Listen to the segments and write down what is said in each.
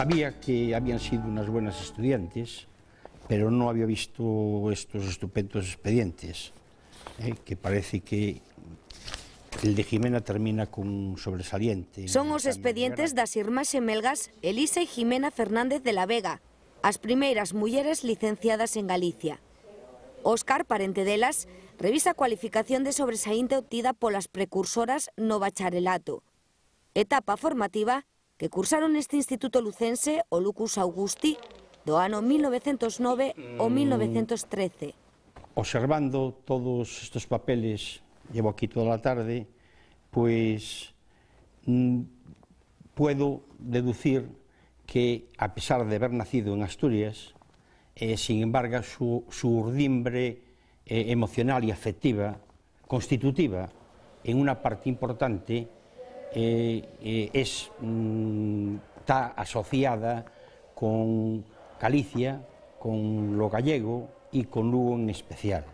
Sabía que habían sido unas buenas estudiantes, pero no había visto estos estupendos expedientes, que parece que el de Jimena termina con sobresaliente. Son os expedientes das irmás xemelgas Elisa e Jimena Fernández de la Vega, as primeiras mulleres licenciadas en Galicia. Óscar, parente delas, revisa a cualificación de sobresaínte obtida polas precursoras no bacharelato. Etapa formativa que cursaron neste instituto lucense o Lucus Augusti do ano 1909 ou 1913. Observando todos estos papeles, llevo aquí toda la tarde, pues puedo deducir que, a pesar de haber nacido en Asturias, sin embargo, su urdimbre emocional y afectiva, constitutiva, en una parte importante, está asociada con Galicia, con lo gallego e con Lugo en especial.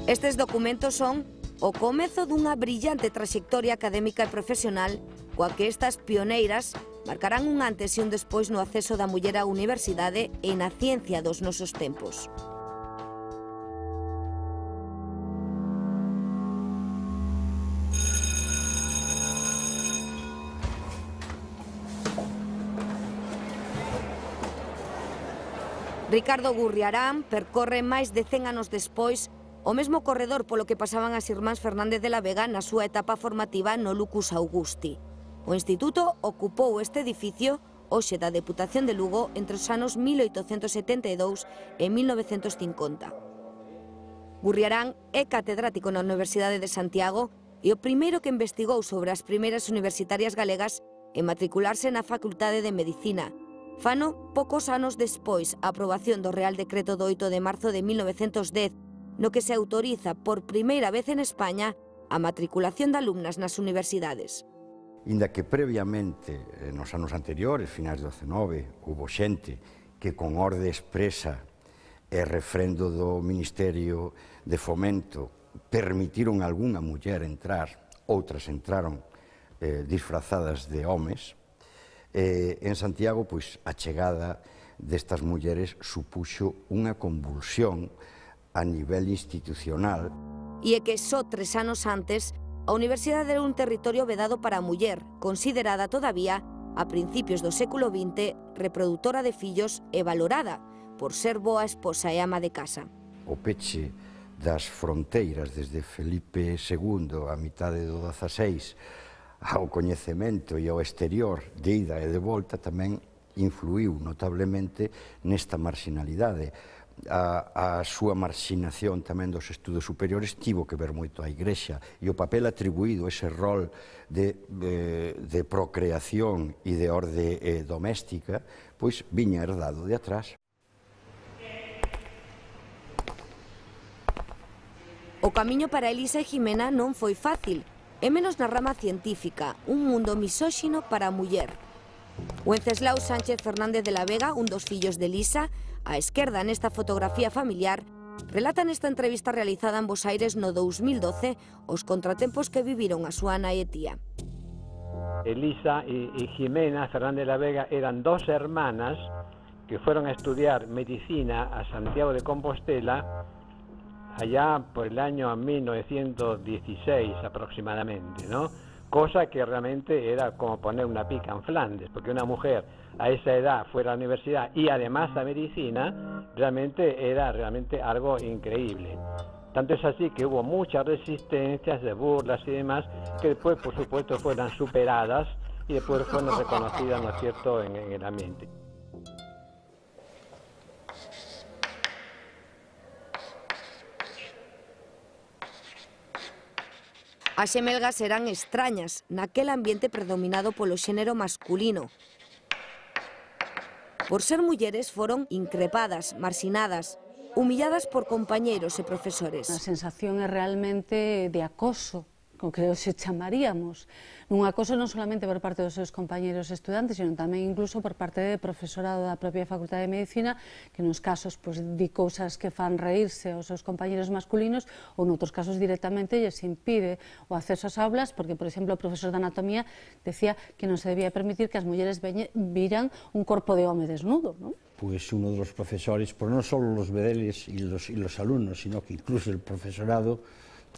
Estes documentos son o comezo dunha brillante traxectoria académica e profesional coa que estas pioneiras marcarán un antes e un despois no acceso da muller á universidade e na ciencia dos nosos tempos. Ricardo Gurriarán percorre máis de 100 anos despois o mesmo corredor polo que pasaban as irmáns Fernández de la Vega na súa etapa formativa no Lucus Augusti. O instituto ocupou este edificio, hoxe da Deputación de Lugo, entre os anos 1872 e 1950. Gurriarán é catedrático na Universidade de Santiago e o primeiro que investigou sobre as primeiras universitarias galegas en matricularse na Facultade de Medicina. Fano poucos anos despois a aprobación do Real Decreto do 8 de marzo de 1910, no que se autoriza por primeira vez en España a matriculación de alumnas nas universidades. Inda que previamente, nos anos anteriores, finais do 19, hubo xente que con orde expresa e refrendo do Ministerio de Fomento permitiron a algunha muller entrar, outras entraron disfrazadas de homes. En Santiago, pois, a chegada destas mulleres supuxo unha convulsión a nivel institucional. E é que só 3 anos antes, a universidade era un territorio vedado para a muller, considerada todavía, a principios do século XX, reproductora de fillos e valorada por ser boa esposa e ama de casa. O peche das fronteiras desde Felipe II a mitade do XVI ao coñecemento e ao exterior de ida e de volta tamén influiu notablemente nesta marxinalidade. A súa marxinación tamén dos estudos superiores tivo que ver moito a Igrexa e o papel atribuído, ese rol de procreación e de orde doméstica, pois viña herdado de atrás. O camiño para Elisa e Jimena non foi fácil, e menos na rama científica, un mundo misóxino para a muller. Wenceslao Sánchez Fernández de la Vega, un dos fillos de Elisa, á esquerda nesta fotografía familiar, relata nesta entrevista realizada en Bos Aires no 2012 os contratempos que viviron a súa nai e tía. Elisa y Jimena Fernández de la Vega eran dos hermanas que fueron a estudiar medicina a Santiago de Compostela allá por el año 1916 aproximadamente, ¿no? Cosa que realmente era como poner una pica en Flandes, porque una mujer a esa edad fuera a la universidad y además a medicina, era realmente algo increíble. Tanto es así que hubo muchas resistencias, de burlas y demás, que después, por supuesto, fueron superadas y después fueron reconocidas, ¿no es cierto?, en el ambiente. As xemelgas eran extrañas naquel ambiente predominado polo xénero masculino. Por ser mulleres foron increpadas, marxinadas, humilladas por compañeiros e profesores. A sensación é realmente de acoso o que se chamaríamos. Nunha cosa non solamente por parte dos seus compañeros estudantes, sino tamén incluso por parte de profesorado da propia Facultade de Medicina, que nos casos di cousas que fan reírse aos seus compañeros masculinos, ou noutros casos directamente lles impide o acceso ás aulas, porque, por exemplo, o profesor de anatomía decía que non se debía permitir que as mulleres viran un corpo de home desnudo, non? Pues uno de los profesores, pues no solo los bedeles y los alumnos, sino que incluso el profesorado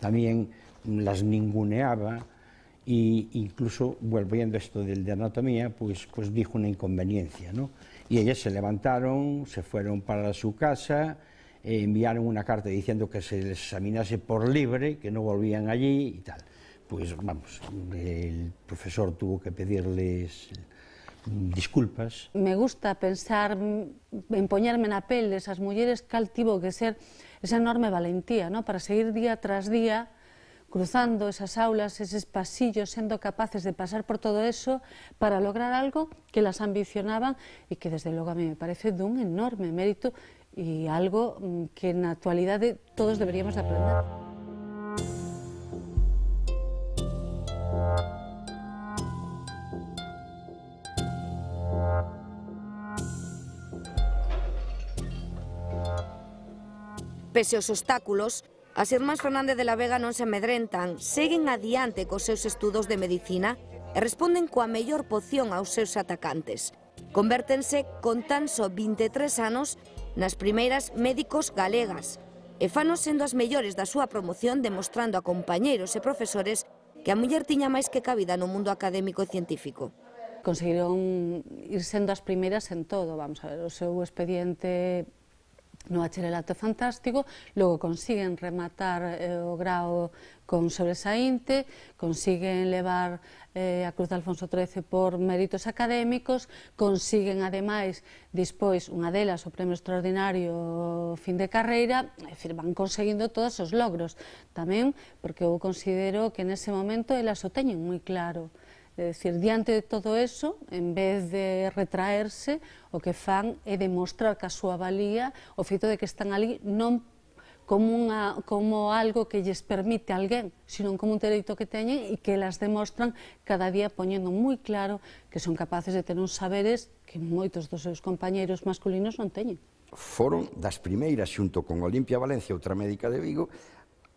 también las ninguneaba, e incluso, volviendo a esto de anatomía, pues dijo una inconveniencia, ¿no? Y ellas se levantaron, se fueron para su casa, enviaron una carta diciendo que se les examinase por libre, que no volvían allí y tal. Pues vamos, el profesor tuvo que pedirles disculpas. Me gusta pensar en poñerme na pel desas mulleres cal tivo que ser esa enorme valentía, ¿no? Para seguir día tras día cruzando esas aulas, eses pasillos, sendo capaces de pasar por todo eso para lograr algo que las ambicionaban e que desde logo a mí me parece dun enorme mérito e algo que na actualidade todos deberíamos de aprender. Pese aos obstáculos, as irmás Fernández de la Vega non se amedrentan, seguen adiante cos seus estudos de medicina e responden coa mellor poción aos seus atacantes. Convértense con tan só 23 anos nas primeiras médicos galegas e fanos sendo as mellores da súa promoción, demostrando a compañeiros e profesores que a muller tiña máis que cabida no mundo académico e científico. Conseguiron ir sendo as primeiras en todo, vamos a ver, o seu expediente no bacharelato fantástico, logo consiguen rematar o grao con sobresaínte, consiguen levar a Cruz de Alfonso XIII por méritos académicos, consiguen ademais, dispois, unha delas, o premio extraordinario fin de carreira, é dicir, van conseguindo todos os logros, tamén porque eu considero que nese momento elas o teñen moi claro. É dicir, diante de todo eso, en vez de retraerse, o que fan é demostrar que a súa valía, o feito de que están ali non como algo que lles permite a alguén, sino como un dereito que teñen e que elas demostran cada día poñendo moi claro que son capaces de ter uns saberes que moitos dos seus compañeiros masculinos non teñen. Foron das primeiras, xunto con Olimpia Valencia, outra médica de Vigo,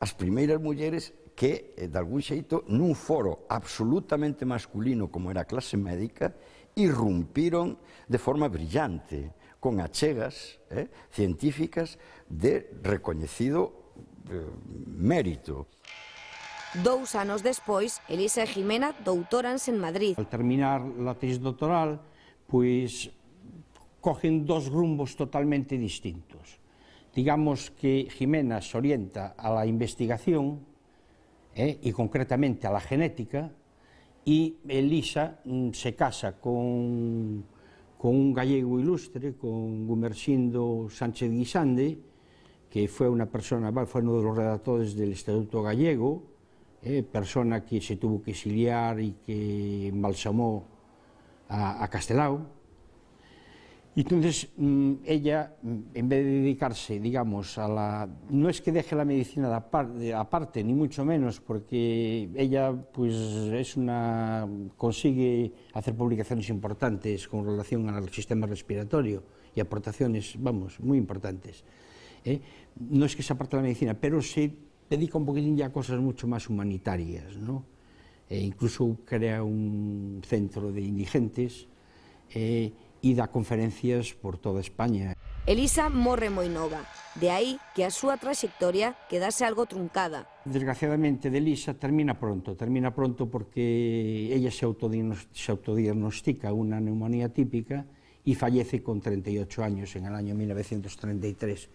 as primeiras mulleres que, de algún xeito, nun foro absolutamente masculino como era a clase médica, irrumpiron de forma brillante, con achegas científicas de recoñecido mérito. 2 anos despois, Elisa e Jimena doutóranse en Madrid. Al terminar la tesis doctoral, pues cogen dos rumbos totalmente distintos. Digamos que Jimena se orienta a la investigación y concretamente a la genética, y Elisa se casa con un gallego ilustre, con Gumersindo Sánchez Guisande, que fue una persona, fue uno de los redactores del Estatuto Gallego, persona que se tuvo que exiliar y que embalsamó a Castelao. Y entonces ella, en vez de dedicarse, digamos, a la... No es que deje la medicina aparte, ni mucho menos, porque ella pues consigue hacer publicaciones importantes con relación al sistema respiratorio y aportaciones, vamos, muy importantes. No es que se aparte de la medicina, pero se dedica un poquitín ya a cosas mucho más humanitarias, ¿no? Incluso crea un centro de indigentes, e dá conferencias por toda España. Elisa morre moi nova, de aí que a súa traxectoria quedase algo truncada. Desgraciadamente, de Elisa termina pronto porque ella se autodiagnostica una neumonía típica y fallece con 38 años en el año 1933.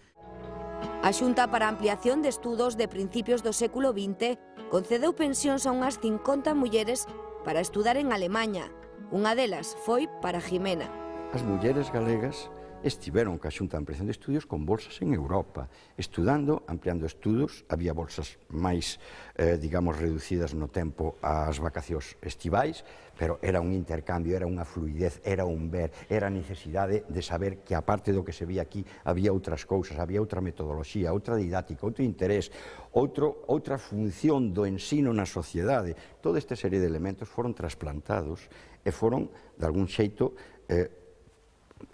A Xunta para a Ampliación de Estudos de principios do século XX concedeu pensións a unhas 50 mulleres para estudar en Alemaña. Unha delas foi para Jimena. As mulleres galegas estiveron ca Xunta de Ampliación de Estudios con bolsas en Europa, estudando, ampliando estudos, había bolsas máis, digamos, reducidas no tempo ás vacacións estivais, pero era un intercambio, era unha fluidez, era un ver, era a necesidade de saber que aparte do que se vía aquí había outras cousas, había outra metodoloxía, outra didáctica, outro interés, outra función do ensino na sociedade. Toda esta serie de elementos foron trasplantados e foron, de algún xeito,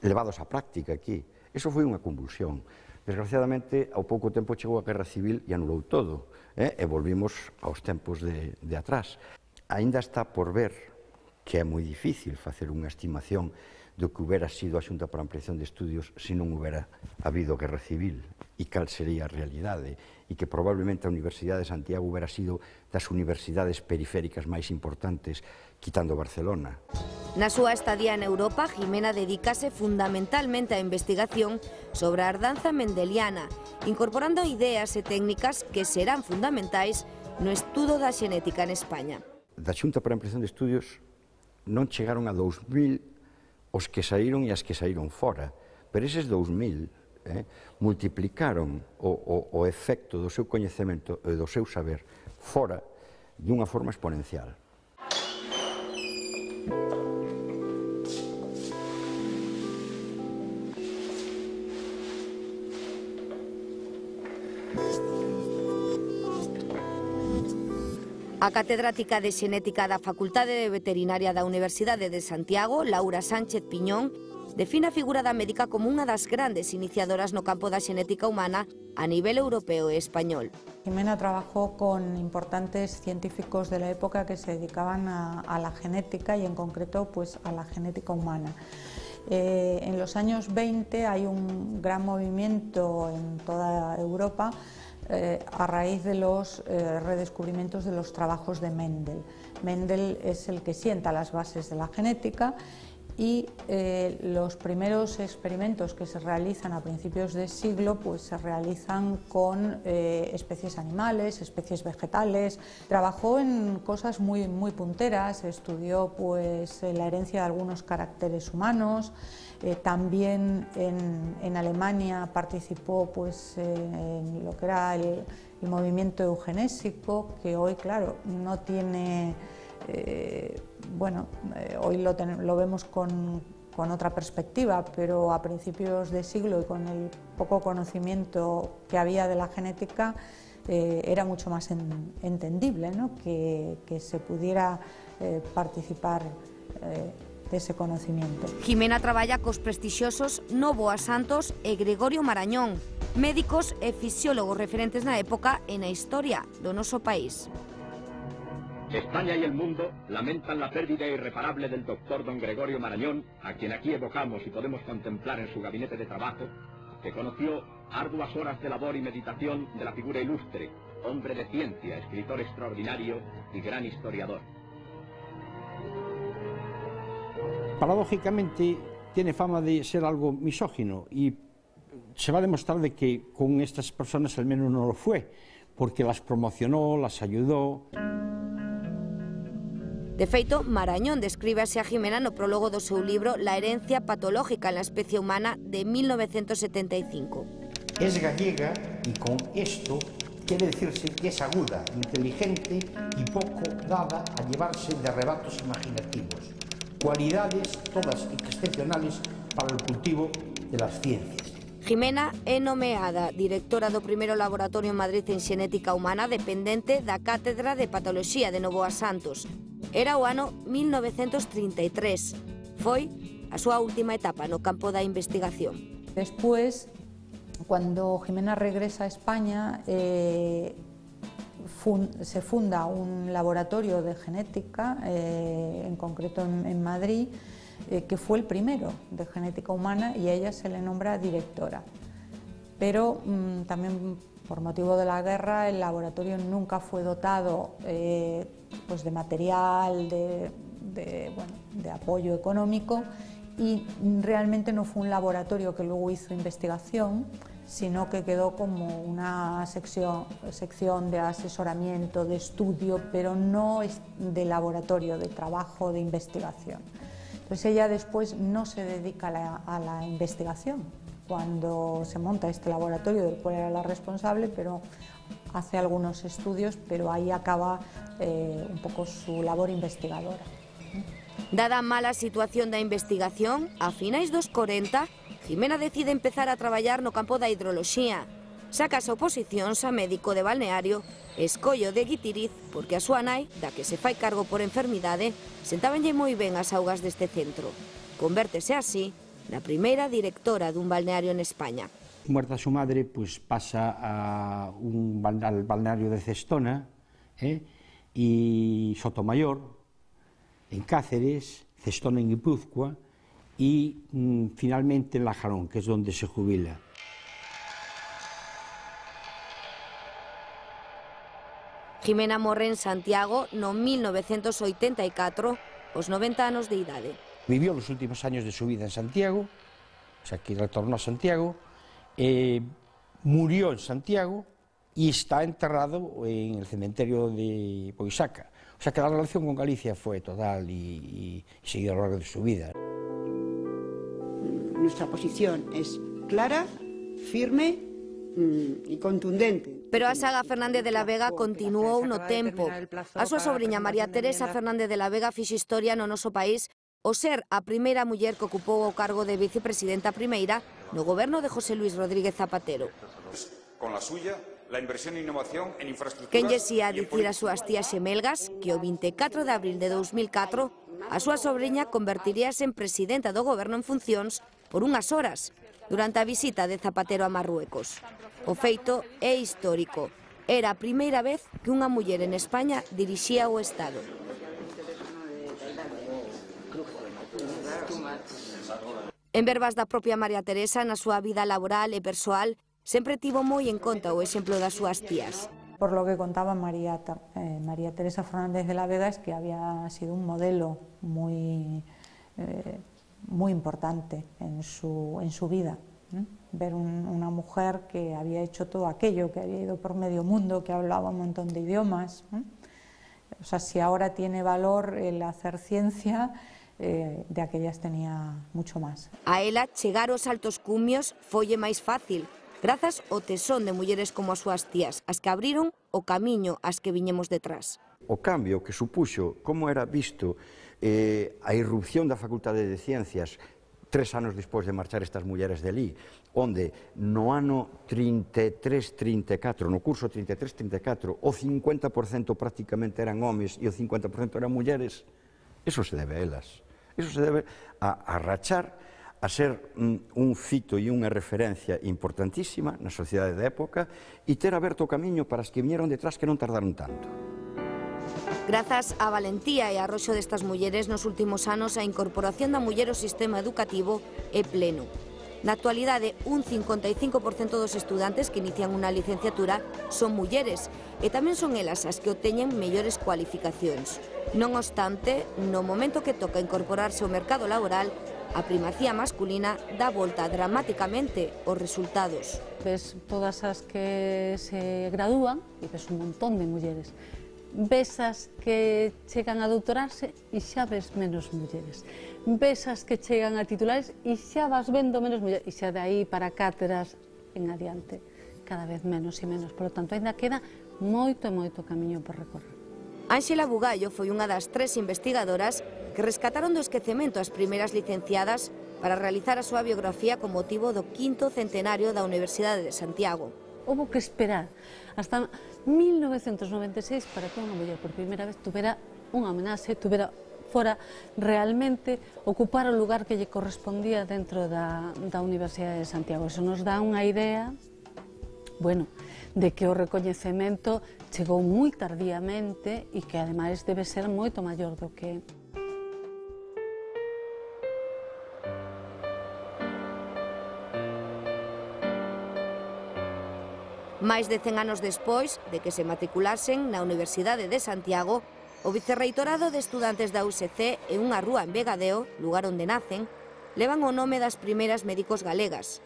levados á práctica aquí. Eso foi unha convulsión. Desgraciadamente, ao pouco tempo chegou a Guerra Civil e anulou todo, e volvimos aos tempos de atrás. Aínda está por ver que é moi difícil facer unha estimación do que hubiera sido a Xunta para a Ampliación de Estudios se non hubiera habido Guerra Civil e cal sería a realidade, e que probablemente a Universidade de Santiago hubiera sido das universidades periféricas máis importantes, quitando Barcelona. Na súa estadía en Europa, Jimena dedícase fundamentalmente á investigación sobre a herdanza mendeliana, incorporando ideas e técnicas que serán fundamentais no estudo da xenética en España. Da Xunta para a Ampliación de Estudios non chegaron a 2000 os que saíron e as que saíron fora, pero eses 2000 multiplicaron o efecto do seu coñecemento e do seu saber fora dunha forma exponencial. A catedrática de Xenética da Facultade de Veterinaria da Universidade de Santiago, Laura Sánchez Piñón, define a figura da médica como unha das grandes iniciadoras no campo da xenética humana a nivel europeo e español. Jimena trabajó con importantes científicos de la época que se dedicaban a la genética y en concreto pues, a la genética humana. En los años 20 hay un gran movimiento en toda Europa a raíz de los redescubrimientos de los trabajos de Mendel. Mendel es el que sienta las bases de la genética y los primeros experimentos que se realizan a principios de siglo pues se realizan con especies animales, especies vegetales. Trabajó en cosas muy punteras, estudió pues la herencia de algunos caracteres humanos. También en Alemania participó pues, en lo que era el movimiento eugenésico, que hoy, claro, no tiene, hoy lo vemos con otra perspectiva, pero a principios de siglo y con el poco conocimiento que había de la genética, era mucho más entendible, ¿no? que se pudiera participar de ese conocimiento. Jimena traballa cos prestixiosos Novoa Santos e Gregorio Marañón, médicos e fisiólogos referentes na época e na historia do noso país. España y el mundo lamentan la pérdida irreparable del doctor don Gregorio Marañón, a quien aquí evocamos y podemos contemplar en su gabinete de trabajo, que conoció arduas horas de labor y meditación de la figura ilustre, hombre de ciencia, escritor extraordinario y gran historiador. Paradójicamente tiene fama de ser algo misógino y se va a demostrar de que con estas personas al menos no lo fue, porque las promocionó, las ayudó. De feito, Marañón descríbase a Jimena no prólogo do seu libro La herencia patológica en la especie humana de 1975. Es gallega y con esto quiere decirse que es aguda, inteligente y poco dada a llevarse de arrebatos imaginativos. Cualidades todas excepcionales para el cultivo de las ciencias. Jimena é nomeada directora do primeiro laboratorio en Madrid en xenética humana dependente da Cátedra de Patoloxía de Novoa Santos. Era o ano 1933. Foi a súa última etapa no campo da investigación. Después, cuando Jimena regresa a España, se funda un laboratorio de genética, en concreto en Madrid, que fue el primero de genética humana y a ella se le nombra directora. Pero también por motivo de la guerra el laboratorio nunca fue dotado pues de material, de apoyo económico y realmente no fue un laboratorio que luego hizo investigación, sino que quedó como una sección de asesoramiento, de estudio, pero no de laboratorio, de trabajo, de investigación. Entonces ella después no se dedica a la investigación. Cuando se monta este laboratorio del cual era la responsable, pero hace algunos estudios, pero ahí acaba un pouco su labor investigadora. Dada a mala situación da investigación, a finais dos 40, Ximena decide empezar a traballar no campo da hidroloxía. Saca as oposicións a médico de balneario e escollo de Guitiriz porque a súa nai, da que se fai cargo por enfermidade, sentabanlle moi ben as augas deste centro. Convértese así na primeira directora dun balneario en España. Muerta su madre, pues pasa al balneario de Cestona y Sotomayor, en Cáceres, Cestona en Guipúzcoa y finalmente en Lajarón, que es donde se jubila. Ximena morre en Santiago no 1984, aos 90 anos de idade. Vivió los últimos años de su vida en Santiago, o sea que retornó a Santiago, murió en Santiago y está enterrado en el cementerio de Boisaca. O sea que la relación con Galicia fue total y seguida a lo largo de su vida. Nuestra posición es clara, firme y contundente. Pero a saga Fernández de la Vega continuou no tempo. A súa sobrinha María Teresa Fernández de la Vega fixo historia no noso país ao ser a primeira muller que ocupou o cargo de vicepresidenta primeira no goberno de José Luis Rodríguez Zapatero. Con la suya, la inversión e innovación en infraestructuras... Quen lle xía dicir as súas tías xemelgas que o 24 de abril de 2004 a súa sobrinha convertiríase en presidenta do goberno en funcións por unhas horas durante a visita de Zapatero a Marruecos. O feito é histórico. Era a primeira vez que unha muller en España dirixía o Estado. En verbas da propia María Teresa, na súa vida laboral e persoal, sempre tivo moi en conta o exemplo das súas tías. Por lo que contaba María Teresa Fernández de la Vega es que había sido un modelo muy importante en su vida. Ver una mujer que había hecho todo aquello, que había ido por medio mundo, que hablaba un montón de idiomas. O sea, si ahora tiene valor el hacer ciencia, de aquellas tenía mucho más. A ela chegar aos altos cumios folle máis fácil, grazas ao tesón de mulleres como as súas tías, as que abriron o camiño ás que viñemos detrás. O cambio que supuxo como era visto a irrupción da Facultade de Ciencias 3 anos despois de marchar estas mulleres de ali, onde no ano 33-34, no curso 33-34, o 50% prácticamente eran homes e o 50% eran mulleres, eso se debe a elas. Eso se debe a rachar, a ser un fito e unha referencia importantísima na sociedade da época e ter aberto o camiño para as que viñeron detrás que non tardaron tanto. Grazas á valentía e arroxo destas mulleres nos últimos anos a incorporación da muller ao sistema educativo é pleno. Na actualidade, un 55% dos estudantes que inician unha licenciatura son mulleres e tamén son elas as que obteñen mellores cualificacións. Non obstante, no momento que toca incorporarse ao mercado laboral, a primacía masculina dá volta dramáticamente aos resultados. Ves todas as que se gradúan e ves un montón de mulleres. Ves as que chegan a doutorarse e xa ves menos mulleres. Ves as que chegan a titulares e xa vas vendo menos mulleres. E xa de aí para cátedras en adiante, cada vez menos e menos. Por lo tanto, ainda queda moito camiño por recorrer. Ángela Bugallo foi unha das 3 investigadoras que rescataron do esquecemento as primeiras licenciadas para realizar a súa biografía con motivo do 5º centenario da Universidade de Santiago. Houve que esperar hasta 1996 para que unha muller por primeira vez tuvera unha homenaxe, fora realmente ocupar o lugar que lle correspondía dentro da Universidade de Santiago. Eso nos dá unha idea, bueno, de que o recoñecemento chegou moi tardíamente e que ademais debe ser moito maior do que Máis de 100 anos despois de que se matriculasen na Universidade de Santiago, o Vicerreitorado de Estudantes da USC e unha rúa en Vegadeo, lugar onde nacen, levan o nome das primeiras médicos galegas.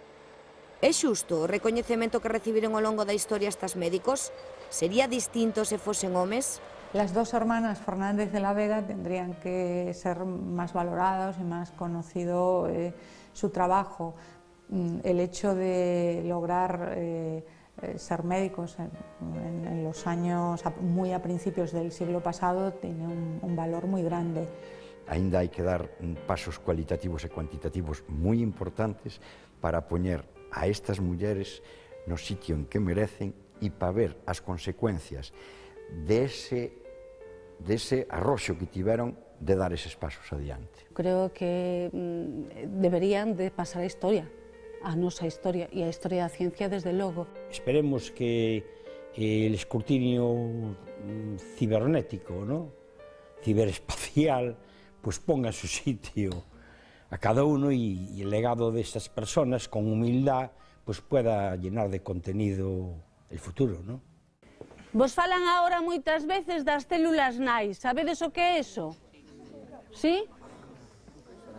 É xusto o recoñecemento que recibiron ao longo da historia estas médicos? Sería distinto se fosen homes? Las dos hermanas Fernández de la Vega tendrían que ser más valorados y más conocido su trabajo. El hecho de lograr ser médicos en los años muy a principios del siglo pasado tiene un valor muy grande. Ainda hai que dar pasos cualitativos e cuantitativos moi importantes para poñer a estas mulleres no sitio en que merecen e para ver as consecuencias dese arroxo que tiveron de dar eses pasos adiante. Creo que deberían de pasar a historia, a nosa historia e a historia da ciencia, desde logo. Esperemos que el escrutinio cibernético, ¿no? Ciberespacial, pues ponga en su sitio a cada uno y el legado de estas personas, con humildad, pues pueda llenar de contenido el futuro, ¿no? Vos falan agora moitas veces das células nais, sabedes o que é eso? Sí?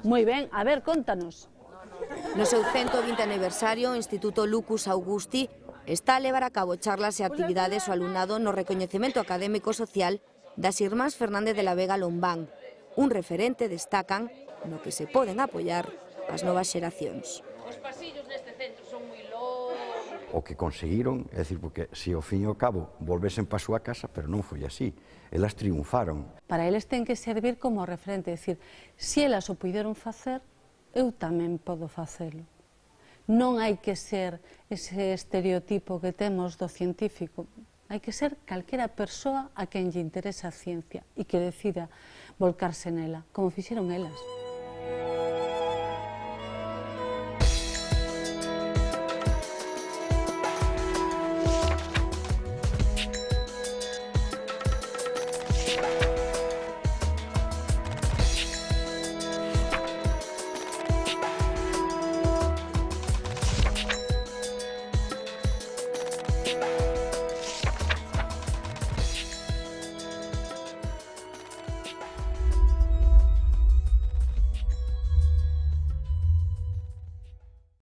Moi ben, a ver, contanos. No seu 120 aniversario, o Instituto Lucus Augusti está a levar a cabo charlas e actividades ao alumnado no recoñecemento académico social das irmás Fernández de la Vega Lombán, un referente, destacan, no que se poden apoiar as novas xeracións. Os pasillos neste centro son moi longos. O que conseguiron, é dicir, porque se ao fin e ao cabo volvesen para a súa casa, pero non foi así, elas triunfaron. Para eles ten que servir como referente, é dicir, se elas o puideron facer, eu tamén podo facelo. Non hai que ser ese estereotipo que temos do científico, hai que ser calquera persoa a quen lle interesa a ciencia e que decida volcarse nela, como fixeron elas.